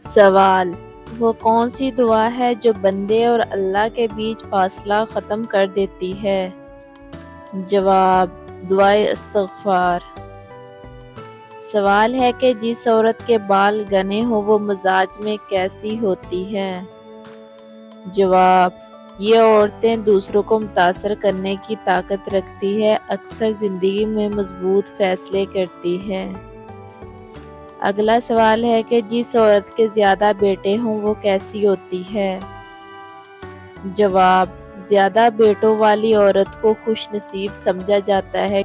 سوال: وہ کون سی دعا ہے جو بندے اور اللہ کے بیچ فاصلہ ختم کر دیتی ہے؟ جواب: دعائے استغفار۔ سوال ہے کہ جس عورت کے بال گھنے ہوں وہ مزاج میں کیسی ہوتی ہے؟ جواب: یہ عورتیں دوسروں کو متاثر کرنے کی طاقت رکھتی ہے، اکثر زندگی میں مضبوط فیصلے کرتی ہے۔ اگلا سوال ہے کہ جس عورت کے زیادہ بیٹے ہوں وہ کیسی ہوتی ہے؟ جواب: زیادہ بیٹوں والی عورت کو خوش نصیب سمجھا جاتا ہے۔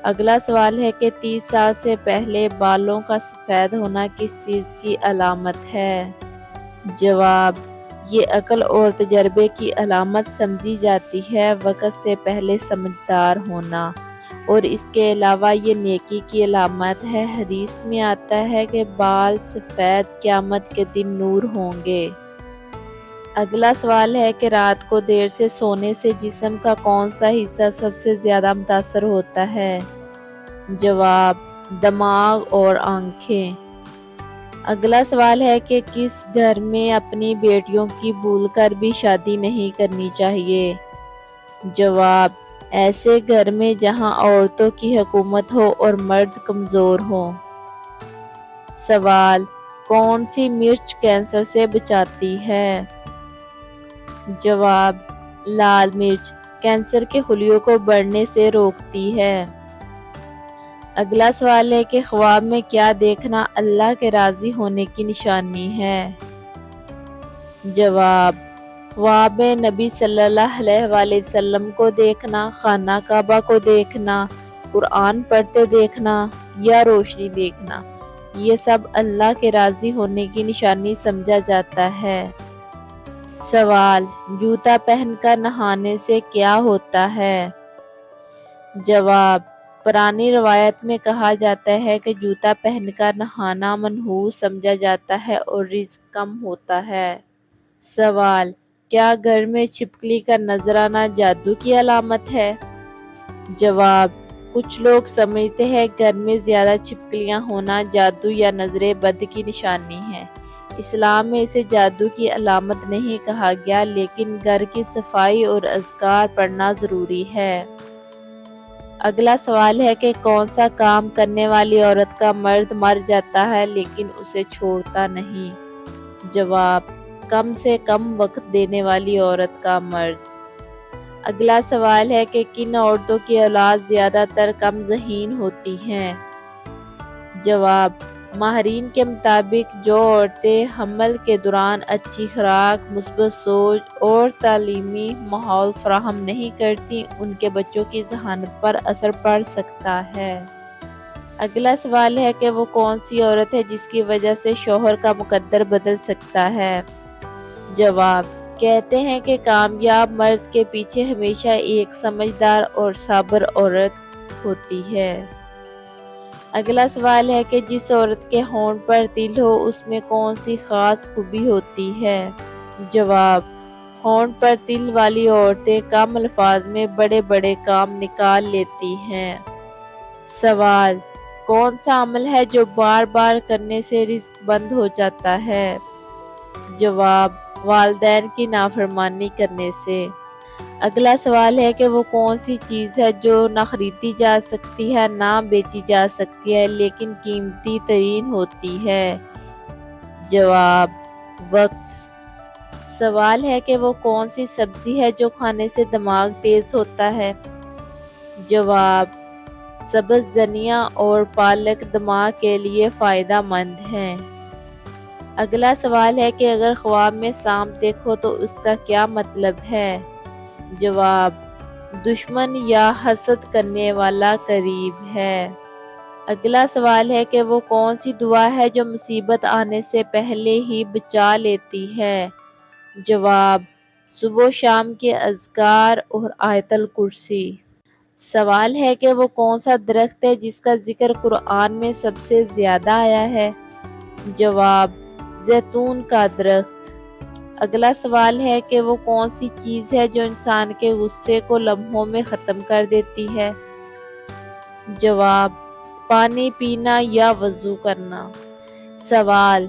اگلا سوال ہے کہ 30 سال سے پہلے بالوں کا سفید ہونا کس چیز کی علامت ہے؟ جواب: یہ عقل اور تجربے کی علامت سمجھی جاتی ہے، وقت سے پہلے سمجھدار ہونا، اور اس کے علاوہ یہ نیکی کی علامت ہے۔ حدیث میں آتا ہے کہ بال سفید قیامت کے دن نور ہوں گے۔ اگلا سوال ہے کہ رات کو دیر سے سونے سے جسم کا کون سا حصہ سب سے زیادہ متاثر ہوتا ہے؟ جواب: دماغ اور آنکھیں۔ اگلا سوال ہے کہ کس گھر میں اپنی بیٹیوں کی بھول کر بھی شادی نہیں کرنی چاہیے؟ جواب: ایسے گھر میں جہاں عورتوں کی حکومت ہو اور مرد کمزور ہوں۔ سوال: کون سی مرچ کینسر سے بچاتی ہے؟ جواب: لال مرچ کینسر کے خلیوں کو بڑھنے سے روکتی ہے۔ اگلا سوال ہے کہ خواب میں کیا دیکھنا اللہ کے راضی ہونے کی نشانی ہے؟ جواب: خواب میں نبی صلی اللہ علیہ وآلہ وسلم کو دیکھنا، خانہ کعبہ کو دیکھنا، قرآن پڑھتے دیکھنا یا روشنی دیکھنا، یہ سب اللہ کے راضی ہونے کی نشانی سمجھا جاتا ہے۔ سوال: جوتا پہن کر نہانے سے کیا ہوتا ہے؟ جواب: پرانی روایت میں کہا جاتا ہے کہ جوتا پہن کر نہانا منحوس سمجھا جاتا ہے اور رزق کم ہوتا ہے۔ سوال: کیا گھر میں چھپکلی کا نظر آنا جادو کی علامت ہے؟ جواب: کچھ لوگ سمجھتے ہیں گھر میں زیادہ چھپکلیاں ہونا جادو یا نظر بد کی نشانی ہے۔ اسلام میں اسے جادو کی علامت نہیں کہا گیا، لیکن گھر کی صفائی اور اذکار پڑھنا ضروری ہے۔ اگلا سوال ہے کہ کون سا کام کرنے والی عورت کا مرد مر جاتا ہے لیکن اسے چھوڑتا نہیں؟ جواب: کم سے کم وقت دینے والی عورت کا مرد۔ اگلا سوال ہے کہ کن عورتوں کی اولاد زیادہ تر کم ذہین ہوتی ہیں؟ جواب: ماہرین کے مطابق جو عورتیں حمل کے دوران اچھی خوراک، مثبت سوچ اور تعلیمی ماحول فراہم نہیں کرتی، ان کے بچوں کی ذہانت پر اثر پڑ سکتا ہے۔ اگلا سوال ہے کہ وہ کون سی عورت ہے جس کی وجہ سے شوہر کا مقدر بدل سکتا ہے؟ جواب: کہتے ہیں کہ کامیاب مرد کے پیچھے ہمیشہ ایک سمجھدار اور صابر عورت ہوتی ہے۔ اگلا سوال ہے کہ جس عورت کے ہونٹ پر تل ہو اس میں کون سی خاص خوبی ہوتی ہے؟ جواب: ہونٹ پر تل والی عورتیں کم الفاظ میں بڑے بڑے کام نکال لیتی ہیں۔ سوال: کون سا عمل ہے جو بار بار کرنے سے رزق بند ہو جاتا ہے؟ جواب: والدین کی نافرمانی کرنے سے۔ اگلا سوال ہے کہ وہ کون سی چیز ہے جو نہ خریدی جا سکتی ہے نہ بیچی جا سکتی ہے لیکن قیمتی ترین ہوتی ہے؟ جواب: وقت۔ سوال ہے کہ وہ کون سی سبزی ہے جو کھانے سے دماغ تیز ہوتا ہے؟ جواب: سبز دھنیا اور پالک دماغ کے لیے فائدہ مند ہیں۔ اگلا سوال ہے کہ اگر خواب میں سانپ دیکھو تو اس کا کیا مطلب ہے؟ جواب: دشمن یا حسد کرنے والا قریب ہے۔ اگلا سوال ہے کہ وہ کون سی دعا ہے جو مصیبت آنے سے پہلے ہی بچا لیتی ہے؟ جواب: صبح و شام کے اذکار اور آیت الکرسی۔ سوال ہے کہ وہ کون سا درخت ہے جس کا ذکر قرآن میں سب سے زیادہ آیا ہے؟ جواب: زیتون کا درخت۔ اگلا سوال ہے کہ وہ کون سی چیز ہے جو انسان کے غصے کو لمحوں میں ختم کر دیتی ہے؟ جواب: پانی پینا یا وضو کرنا۔ سوال: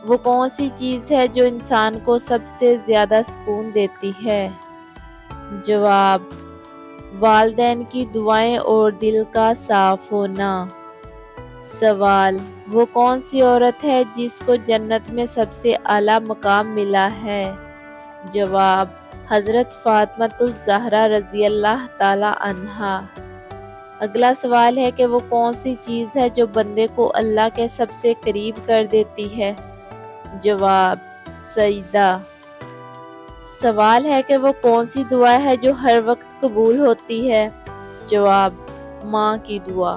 وہ کون سی چیز ہے جو انسان کو سب سے زیادہ سکون دیتی ہے؟ جواب: والدین کی دعائیں اور دل کا صاف ہونا۔ سوال: وہ کون سی عورت ہے جس کو جنت میں سب سے اعلیٰ مقام ملا ہے؟ جواب: حضرت فاطمۃ الزہرا رضی اللہ تعالی عنہا۔ اگلا سوال ہے کہ وہ کون سی چیز ہے جو بندے کو اللہ کے سب سے قریب کر دیتی ہے؟ جواب: سجدہ۔ سوال ہے کہ وہ کون سی دعا ہے جو ہر وقت قبول ہوتی ہے؟ جواب: ماں کی دعا۔